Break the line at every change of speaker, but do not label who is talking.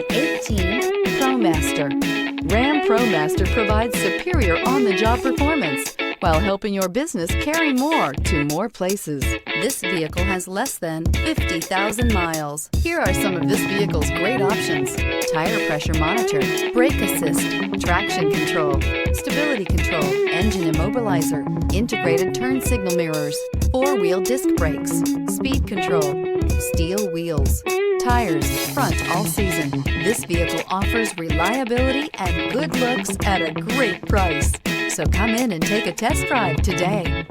2018 ProMaster. Ram ProMaster provides superior on-the-job performance while helping your business carry more to more places. This vehicle has less than 50,000 miles. Here are some of this vehicle's great options: tire pressure monitor, brake assist, traction control, stability control, engine immobilizer, integrated turn signal mirrors, four-wheel disc brakes, speed control, steel wheels, tires, front all season. This vehicle offers reliability and good looks at a great price. So come in and take a test drive today.